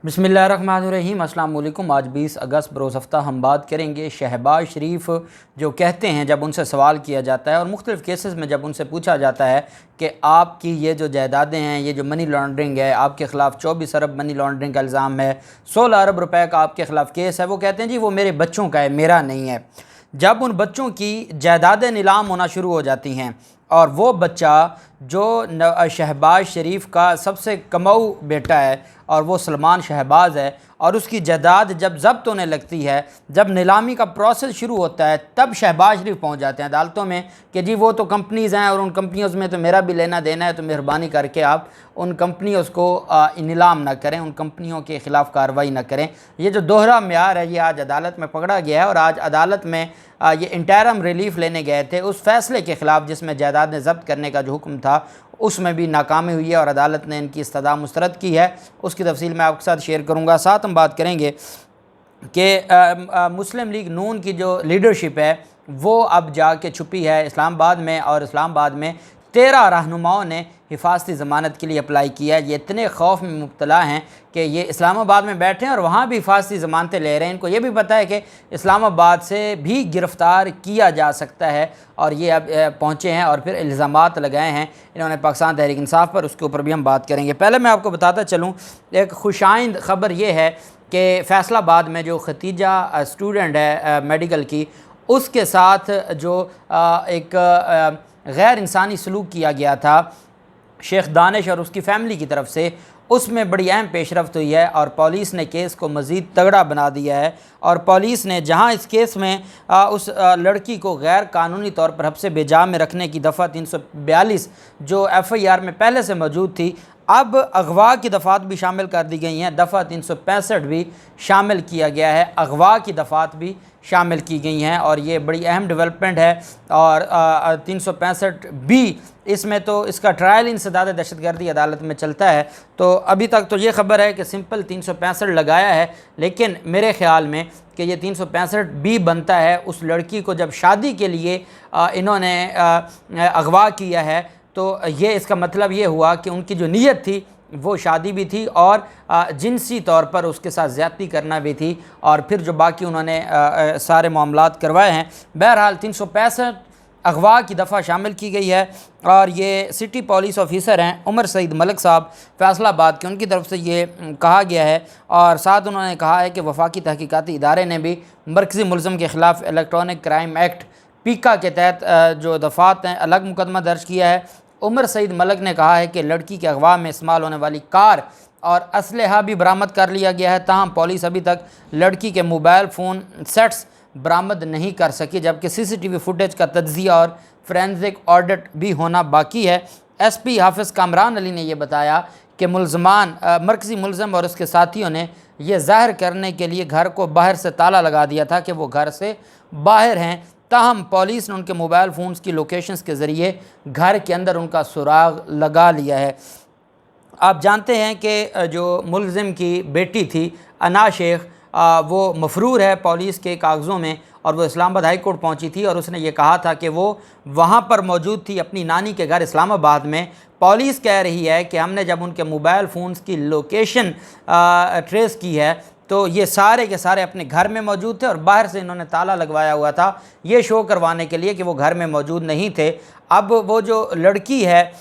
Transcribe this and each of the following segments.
बिस्मिल्लाहिर्रहमानिर्रहीम। अस्सलाम वालेकुम। आज 20 अगस्त बरोज़ हफ्ता हम बात करेंगे शहबाज शरीफ जो कहते हैं, जब उनसे सवाल किया जाता है और मुख्तलिफ़ केसेस में जब उनसे पूछा जाता है कि आपकी ये जो जायदादें हैं, ये जो मनी लॉन्ड्रिंग है, आपके ख़िलाफ़ 24 अरब मनी लॉन्ड्रिंग का इल्ज़ाम है, 16 अरब रुपए का आपके ख़िलाफ़ केस है, वो कहते हैं जी वो मेरे बच्चों का है, मेरा नहीं है। जब उन बच्चों की जायदादें नीलाम होना शुरू हो जाती हैं और वो बच्चा जो शहबाज शरीफ का सबसे कमाऊ बेटा है और वो सलमान शहबाज है, और उसकी जायदाद जब ज़ब्त होने लगती है, जब नीलामी का प्रोसेस शुरू होता है, तब शहबाज शरीफ पहुंच जाते हैं अदालतों में कि जी वो तो कंपनीज़ हैं और उन कंपनियों में तो मेरा भी लेना देना है, तो मेहरबानी करके आप उन कंपनियों को नीलाम ना करें, उन कंपनियों के ख़िलाफ़ कार्रवाई ना करें। ये जो दोहरा म्यार है, ये आज अदालत में पकड़ा गया है और आज अदालत में ये इंटरम रिलीफ लेने गए थे उस फैसले के ख़िलाफ़ जिसमें जायदादें ज़ब्त करने का जो हुक्म था उसमें भी नाकामी हुई है और अदालत ने इनकी इस्तदा मुस्तरद की है। उसकी तफसील मैं आपके साथ शेयर करूँगा। साथ हम बात करेंगे कि मुस्लिम लीग नून की जो लीडरशिप है वो अब जाके छुपी है इस्लामाबाद में, और इस्लामाबाद में 13 रहनुमाओं ने हिफाजती ज़मानत के लिए अप्लाई किया है। ये इतने खौफ में मुब्तला हैं कि ये इस्लामाबाद में बैठे हैं और वहाँ भी हिफाजती ज़मानतें ले रहे हैं। इनको ये भी पता है कि इस्लामाबाद से भी गिरफ़्तार किया जा सकता है, और ये अब पहुँचे हैं और फिर इल्ज़ामात लगाए हैं इन्होंने पाकिस्तान तहरीक इंसाफ पर। उसके ऊपर भी हम बात करेंगे। पहले मैं आपको बताता चलूँ, एक खुशाइंद ख़बर ये है कि फ़ैसलाबाद में जो खतीजा स्टूडेंट है मेडिकल की, उसके साथ जो एक गैर इंसानी सलूक किया गया था शेख दानिश और उसकी फ़ैमिली की तरफ से, उसमें बड़ी अहम पेशरफ्त हुई है और पुलिस ने केस को मज़ीद तगड़ा बना दिया है। और पुलिस ने जहां इस केस में उस लड़की को गैर कानूनी तौर पर हब्से बेजा में रखने की दफ़ा 342 जो FIR में पहले से मौजूद थी, अब अगवा की दफ़ात भी शामिल कर दी गई हैं, दफ़ा 365 भी शामिल किया गया है, अगवा की दफ़ात भी शामिल की गई हैं और ये बड़ी अहम डेवलपमेंट है। और 365 भी इसमें तो इसका ट्रायल इंसदाद दहशतगर्दी अदालत में चलता है। तो अभी तक तो ये ख़बर है कि सिंपल 365 लगाया है, लेकिन मेरे ख़्याल में कि ये 365 भी बनता है उस लड़की को जब शादी के लिए इन्होंने अगवा किया है। तो ये इसका मतलब ये हुआ कि उनकी जो नीयत थी वो शादी भी थी और जिनसी तौर पर उसके साथ ज़्यादती करना भी थी, और फिर जो बाकी उन्होंने सारे मामलात करवाए हैं। बहरहाल 365 अगवा की दफ़ा शामिल की गई है और ये सिटी पुलिस ऑफिसर हैं उमर सईद मलिक साहब फैसलाबाद के, उनकी तरफ से ये कहा गया है। और साथ उन्होंने कहा है कि वफाकी तहकीकाती इदारे ने भी मरकज़ी मुलज़म के ख़िलाफ़ इलेक्ट्रॉनिक क्राइम एक्ट पीका के तहत जो दफ़ात हैं अलग मुकदमा दर्ज किया है। उमर सईद मलिक ने कहा है कि लड़की के अगवा में इस्तेमाल होने वाली कार और असलहा भी बरामद कर लिया गया है, ताहम पुलिस अभी तक लड़की के मोबाइल फ़ोन सेट्स बरामद नहीं कर सकी, जबकि CCTV फुटेज का तज्ज़िया और फोरेंसिक ऑडिट भी होना बाकी है। SP हाफिज़ कामरान अली ने यह बताया कि मुलज़मान मरकज़ी मुलज़म और उसके साथियों ने यह ज़ाहिर करने के लिए घर को बाहर से ताला लगा दिया था कि वो घर से बाहर हैं, ताहम पुलिस ने उनके मोबाइल फ़ोन्स की लोकेशंस के ज़रिए घर के अंदर उनका सुराग लगा लिया है। आप जानते हैं कि जो मुलज़िम की बेटी थी अना शेख, वो मफरूर है पुलिस के कागज़ों में, और वो इस्लामाबाद हाई कोर्ट पहुंची थी और उसने ये कहा था कि वो वहां पर मौजूद थी अपनी नानी के घर इस्लामाबाद में। पुलिस कह रही है कि हमने जब उनके मोबाइल फ़ोन्स की लोकेशन ट्रेस की है तो ये सारे के सारे अपने घर में मौजूद थे और बाहर से इन्होंने ताला लगवाया हुआ था ये शो करवाने के लिए कि वो घर में मौजूद नहीं थे। अब वो जो लड़की है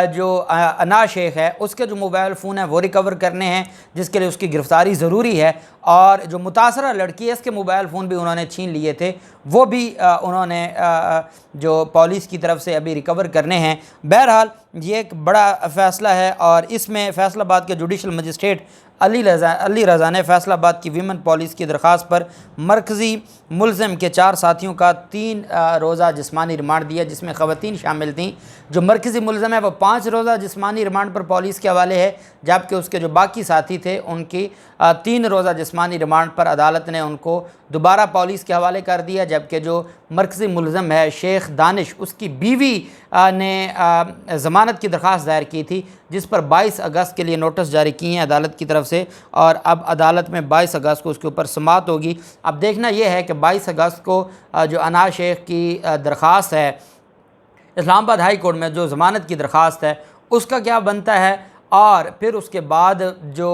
जो अना शेख है, उसके जो मोबाइल फ़ोन है वो रिकवर करने हैं, जिसके लिए उसकी गिरफ़्तारी ज़रूरी है। और जो मुतासरा लड़की है इसके मोबाइल फ़ोन भी उन्होंने छीन लिए थे, वो भी उन्होंने जो पुलिस की तरफ से अभी रिकवर करने हैं। बहरहाल ये एक बड़ा फ़ैसला है और इसमें फ़ैसलाबाद के जुडिशल मजिस्ट्रेट अली रज़ा ने फ़ैसलाबाद की वीमेन पुलिस की दरख्वास्त पर मरकज़ी मुलज़म के 4 साथियों का 3 रोज़ा जिस्मानी रिमांड दिया, जिसमें ख़वातीन शामिल थीं। जो मरकज़ी मुलज़म है वो 5 रोज़ा जिस्मानी रिमांड पर पुलिस के हवाले है, जबकि उसके जो बाकी साथी थे उनकी 3 रोज़ा जिस्मानी रिमांड पर अदालत ने उनको दोबारा पुलिस के हवाले कर दिया। जबकि जो मरकज़ी मुलज़म है शेख दानिश, उसकी बीवी ने ज़मानत की दरख्वास्त दायर की थी, जिस पर 22 अगस्त के लिए नोटिस जारी किए हैं अदालत की तरफ से, और अब अदालत में 22 अगस्त को उसके ऊपर समाअत होगी। अब देखना यह है कि 22 अगस्त को जो अना शेख की दरख्वास्त है इस्लामाबाद हाई कोर्ट में, जो ज़मानत की दरख्वास्त है उसका क्या बनता है, और फिर उसके बाद जो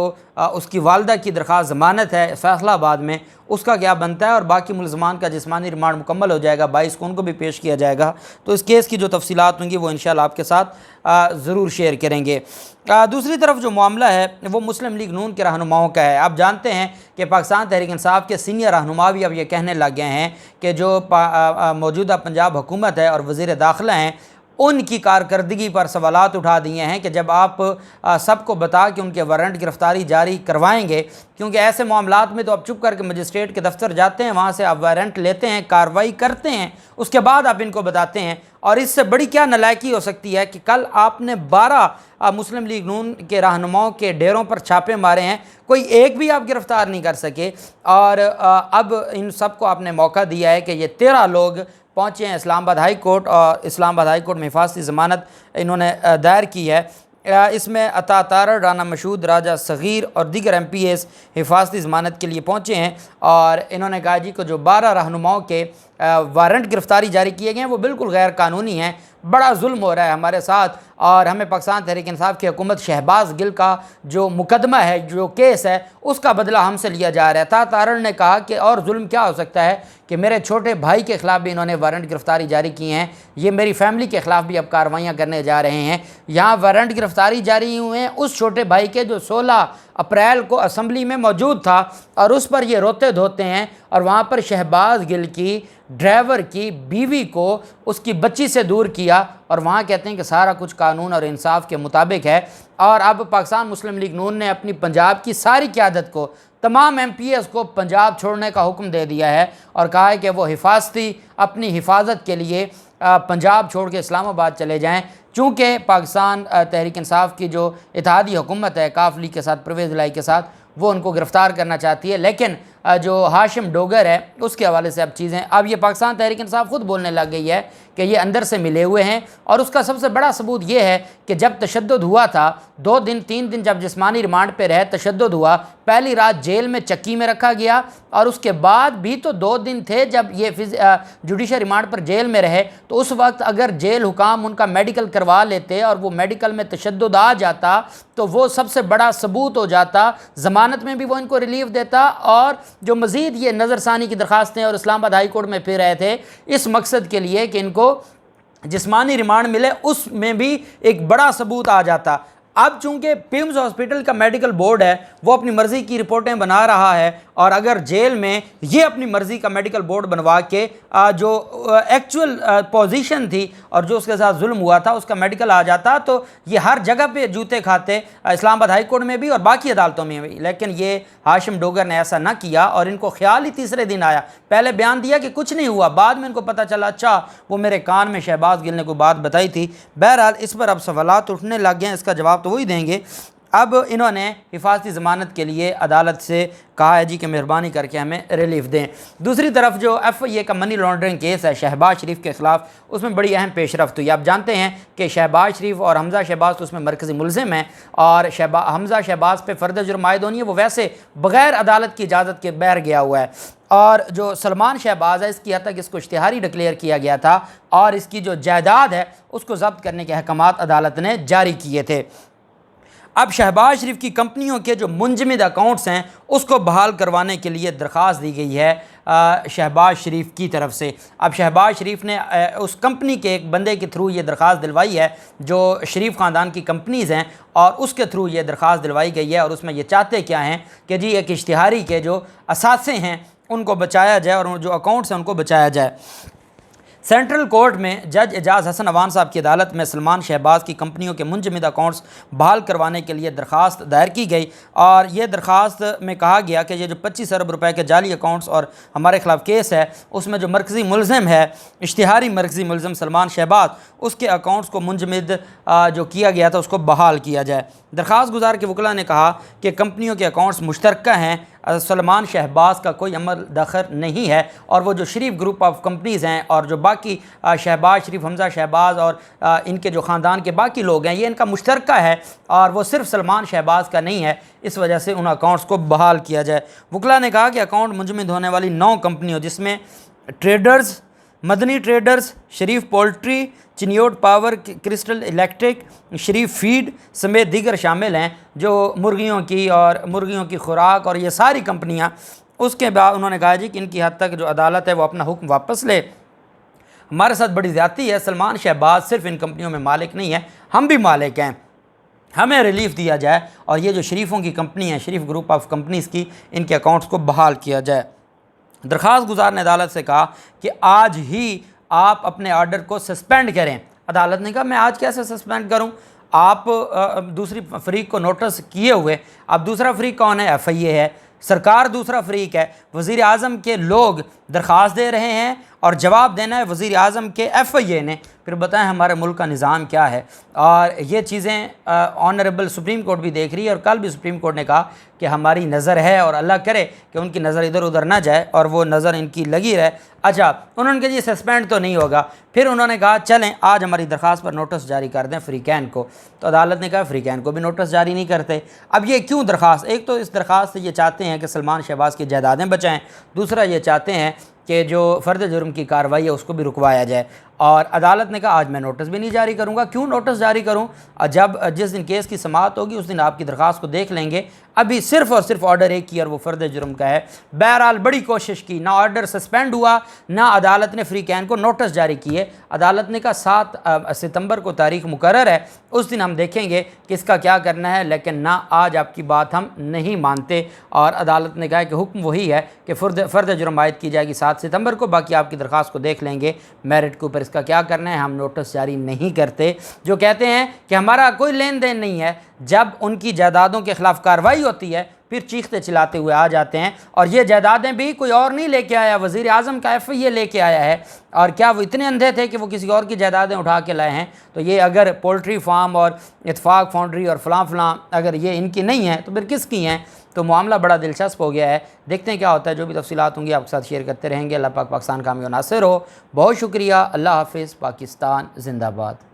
उसकी वालदा की दरख्वास्त ज़मानत है फैसलाबाद में, उसका क्या बनता है, और बाकी मुलज़मान का जिस्मानी रिमांड मुकम्मल हो जाएगा, 22 को उनको भी पेश किया जाएगा। तो इस केस की जो तफसीलात होंगी वो इंशाल्लाह आपके साथ ज़रूर शेयर करेंगे। दूसरी तरफ जो मामला है वो मुस्लिम लीग नून के रहनुमाओं का है। आप जानते हैं कि पाकिस्तान तहरीक इंसाफ के सीनियर रहनुमा भी अब ये कहने लग गए हैं कि जो मौजूदा पंजाब हुकूमत है और वज़ीर दाखिला हैं, उनकी कारकर्दगी पर सवालात उठा दिए हैं कि जब आप सबको बता के उनके वारंट गिरफ़्तारी जारी करवाएंगे, क्योंकि ऐसे मामलात में तो आप चुप करके मजिस्ट्रेट के दफ्तर जाते हैं, वहाँ से आप वारंट लेते हैं, कार्रवाई करते हैं, उसके बाद आप इनको बताते हैं। और इससे बड़ी क्या नालायकी हो सकती है कि कल आपने 12 मुस्लिम लीग नून के रहनुमाओं के डेरों पर छापे मारे हैं, कोई एक भी आप गिरफ़्तार नहीं कर सके, और अब इन सब को आपने मौका दिया है कि ये 13 लोग पहुँचे हैं इस्लामाबाद हाई कोर्ट, और इस्लामाबाद हाई कोर्ट में हिफाजती ज़मानत इन्होंने दायर की है। इसमें अता तारड़, राना मशहूद, राजा सग़ीर और दीगर MPs हिफाजती ज़मानत के लिए पहुँचे हैं, और इन्होंने कहा जी को जो 12 रहनुमाओं के वारंट गिरफ़्तारी जारी किए गए हैं वो बिल्कुल गैर कानूनी हैं, बड़ा जुल्म हो रहा है हमारे साथ, और हमें पाकिस्तान तहरीक इंसाफ की हुकूमत शहबाज गिल का जो मुकदमा है, जो केस है, उसका बदला हमसे लिया जा रहा है। तारड़ ने कहा कि और जुल्म क्या हो सकता है कि मेरे छोटे भाई के ख़िलाफ़ भी इन्होंने वारंट गिरफ़्तारी जारी की हैं, ये मेरी फैमिली के ख़िलाफ़ भी अब कार्रवाइयाँ करने जा रहे हैं। यहाँ वारंट गिरफ़्तारी जारी हुए हैं उस छोटे भाई के जो 16 अप्रैल को असम्बली में मौजूद था, और उस पर ये रोते धोते हैं, और वहाँ पर शहबाज गिल की ड्राइवर की बीवी को उसकी बच्ची से दूर किया, और वहाँ कहते हैं कि सारा कुछ कानून और इंसाफ के मुताबिक है। और अब पाकिस्तान मुस्लिम लीग नून ने अपनी पंजाब की सारी क़यादत को, तमाम MPs को पंजाब छोड़ने का हुक्म दे दिया है, और कहा है कि वो अपनी हिफाजत के लिए पंजाब छोड़ के इस्लामाबाद चले जाएँ, चूँकि पाकिस्तान तहरीक इंसाफ की जो इत्तेहादी हुकूमत है काफ लीग के साथ, परवेज़ इलाही के साथ, वो उनको गिरफ़्तार करना चाहती है। लेकिन जो हाशिम डोगर है उसके हवाले से अब चीज़ें, अब ये पाकिस्तान तहरीक इंसाफ खुद बोलने लग गई है कि ये अंदर से मिले हुए हैं, और उसका सबसे बड़ा सबूत ये है कि जब तशद्दुद हुआ था, 2 दिन 3 दिन जब जिस्मानी रिमांड पे रहे, तशद्दुद हुआ, पहली रात जेल में चक्की में रखा गया, और उसके बाद भी तो 2 दिन थे जब ये जुडिशल रिमांड पर जेल में रहे। तो उस वक्त अगर जेल हुकाम उनका मेडिकल करवा लेते और वो मेडिकल में तशद्दुद आ जाता तो वो सबसे बड़ा सबूत हो जाता, ज़मानत में भी वो इनको रिलीफ देता, और जो मज़ीद ये नज़रसानी की दरख्वास्तें और इस्लामाबाद हाई कोर्ट में फिर रहे थे इस मकसद के लिए कि इनको जिस्मानी रिमांड मिले, उसमें भी एक बड़ा सबूत आ जाता। अब चूंकि पिम्स हॉस्पिटल का मेडिकल बोर्ड है वो अपनी मर्ज़ी की रिपोर्टें बना रहा है, और अगर जेल में ये अपनी मर्ज़ी का मेडिकल बोर्ड बनवा के जो एक्चुअल पोजीशन थी और जो उसके साथ जुल्म हुआ था उसका मेडिकल आ जाता, तो ये हर जगह पे जूते खाते, इस्लामाबाद हाई कोर्ट में भी और बाकी अदालतों में भी। लेकिन ये हाशिम डोगर ने ऐसा ना किया, और इनको ख्याल ही तीसरे दिन आया, पहले बयान दिया कि कुछ नहीं हुआ, बाद में इनको पता चला अच्छा वो मेरे कान में शहबाज गिल ने कोई बात बताई थी। बहरहाल इस पर अब सवालात उठने लग गए हैं, इसका जवाब तो वही देंगे। अब इन्होंने हिफाजती ज़मानत के लिए अदालत से कहा है जी कि मेहरबानी करके हमें रिलीफ दें। दूसरी तरफ जो FIA का मनी लॉन्ड्रिंग केस है शहबाज शरीफ के ख़िलाफ़, उसमें बड़ी अहम पेशरफ्त हुई। आप जानते हैं कि शहबाज शरीफ और हमज़ा शहबाज तो उसमें मरकज़ी मुलज़िम हैं, और हमज़ा शहबाज पे फ़र्द जुर्म आयद होनी है, वो वैसे बग़ैर अदालत की इजाज़त के बहर गया हुआ है। और जो सलमान शहबाज है इसकी हद तक इसको इश्तिहारी डिक्लेयर किया गया था, और इसकी जो जायदाद है उसको ज़ब्त करने के अहकामात अदालत ने जारी किए थे। अब शहबाज शरीफ की कंपनियों के जो मुंजमद अकाउंट्स हैं उसको बहाल करवाने के लिए दरख्वास्त दी गई है शहबाज शरीफ की तरफ से। अब शहबाज शरीफ ने उस कंपनी के एक बंदे के थ्रू ये दरख्वास्त दिलवाई है जो शरीफ ख़ानदान की कंपनीज़ हैं, और उसके थ्रू ये दरख्वास्त दिलवाई गई है। और उसमें ये चाहते क्या हैं कि जी एक इश्तिहारी के जो असासे हैं उनको बचाया जाए और जो अकाउंट्स हैं उनको बचाया जाए। सेंट्रल कोर्ट में जज एजाज़ हसन अवान साहब की अदालत में सलमान शहबाज की कंपनियों के मुंजमद अकाउंट्स बहाल करवाने के लिए दरख्वास्त दायर की गई, और ये दरख्वास्त में कहा गया कि ये जो 25 अरब रुपए के जाली अकाउंट्स और हमारे ख़िलाफ़ केस है उसमें जो मरकज़ी मुलज़िम है, इश्तिहारी मरकज़ी मुलज़िम सलमान शहबाज, उसके अकाउंट्स को मुंजमद जो किया गया था उसको बहाल किया जाए। दरख्वास्त गुजार के वकला ने कहा कि कंपनियों के अकाउंट्स मुश्तरका हैं, सलमान शहबाज का कोई अमल दखल नहीं है, और वो जो शरीफ ग्रुप ऑफ कंपनीज़ हैं और जो बाकी शहबाज शरीफ, हमज़ा शहबाज और इनके जो ख़ानदान के बाकी लोग हैं, ये इनका मुश्तरका है और वो सिर्फ सलमान शहबाज का नहीं है, इस वजह से उन अकाउंट्स को बहाल किया जाए। वकला ने कहा कि अकाउंट मुंजमद होने वाली 9 कंपनियों जिसमें traders, Madni traders, Sharif poultry, Chiniot power, crystal electric, Sharif feed समेत दीगर शामिल हैं जो मुर्गियों की खुराक और ये सारी कंपनियां। उसके बाद उन्होंने कहा जी कि इनकी हद तक जो अदालत है वो अपना हुक्म वापस ले, हमारे साथ बड़ी ज़्यादती है। सलमान शहबाज सिर्फ इन कंपनियों में मालिक नहीं है, हम भी मालिक हैं, हमें रिलीफ दिया जाए और ये जो शरीफों की कंपनी है, शरीफ ग्रुप ऑफ कंपनीज़ की, इनके अकाउंट्स को बहाल किया जाए। दरख्वास्त गुजार ने अदालत से कहा कि आज ही आप अपने ऑर्डर को सस्पेंड करें। अदालत ने कहा मैं आज कैसे सस्पेंड करूं? आप दूसरी फरीक को नोटिस किए हुए, अब दूसरा फरीक कौन है? FIA है, सरकार दूसरा फरीक है, वज़ीर आज़म के लोग दरख्वास्त दे रहे हैं और जवाब देना है वज़ीर आज़म के FIA ने। फिर बताएं हमारे मुल्क का निज़ाम क्या है। और ये चीज़ें ऑनरेबल सुप्रीम कोर्ट भी देख रही है और कल भी सुप्रीम कोर्ट ने कहा कि हमारी नज़र है और अल्लाह करे कि उनकी नज़र इधर उधर ना जाए और वो नज़र इनकी लगी रहे। अच्छा, उन्होंने कहा जी सस्पेंड तो नहीं होगा। फिर उन्होंने कहा चलें आज हमारी दरख्वास्त पर नोटिस जारी कर दें फ्रीकैन को। तो अदालत ने कहा फ्रीकैन को भी नोटिस जारी नहीं करते। अब ये क्यों दरख्वास्त? एक तो इस दरख्वास्त से ये चाहते हैं कि सलमान शहबाज की जायदादें बचाएँ, दूसरा ये चाहते हैं कि जो फ़र्द जुर्म की कार्रवाई है उसको भी रुकवाया जाए। और अदालत ने कहा आज मैं नोटिस भी नहीं जारी करूँगा। क्यों नोटिस जारी करूँ? जब जिस दिन केस की समाअत होगी उस दिन आपकी दरख्वास्त को देख लेंगे। अभी सिर्फ़ और सिर्फ ऑर्डर एक ही और वो फ़र्द जुर्म का है। बहरहाल बड़ी कोशिश की, ना ऑर्डर सस्पेंड हुआ, ना अदालत ने फ्रीकैन को नोटिस जारी किए। अदालत ने कहा 7 सितंबर को तारीख मुकर्रर है, उस दिन हम देखेंगे किसका क्या करना है, लेकिन ना आज आपकी बात हम नहीं मानते। और अदालत ने कहा कि हुक्म वही है कि फ़र्द जुर्म आयद की जाएगी 7 सितंबर को, बाकी आपकी दरख्वास्त को देख लेंगे मेरिट के ऊपर इसका क्या करना है, हम नोटिस जारी नहीं करते। जो कहते हैं कि हमारा कोई लेन देन नहीं है, जब उनकी जायदादों के ख़िलाफ़ कार्रवाई होती है फिर चीखते चिल्लाते हुए आ जाते हैं। और ये जायदादें भी कोई और नहीं लेके आया, वज़ीर आज़म का FIA लेके आया है। और क्या वो इतने अंधे थे कि वो किसी और की जायदादें उठा के लाए हैं? तो ये अगर पोल्ट्री फार्म और इत्तेफाक फाउंड्री और फलां अगर ये इनकी नहीं है तो फिर किसकी हैं? तो मामला बड़ा दिलचस्प हो गया है। देखते हैं क्या होता है। जो भी तफसीलात होंगी आपके साथ शेयर करते रहेंगे। अल्लाह पाक पाकिस्तान कामयाब नासिर हो। बहुत शुक्रिया। अल्लाह हाफ़िज़। पाकिस्तान ज़िंदाबाद।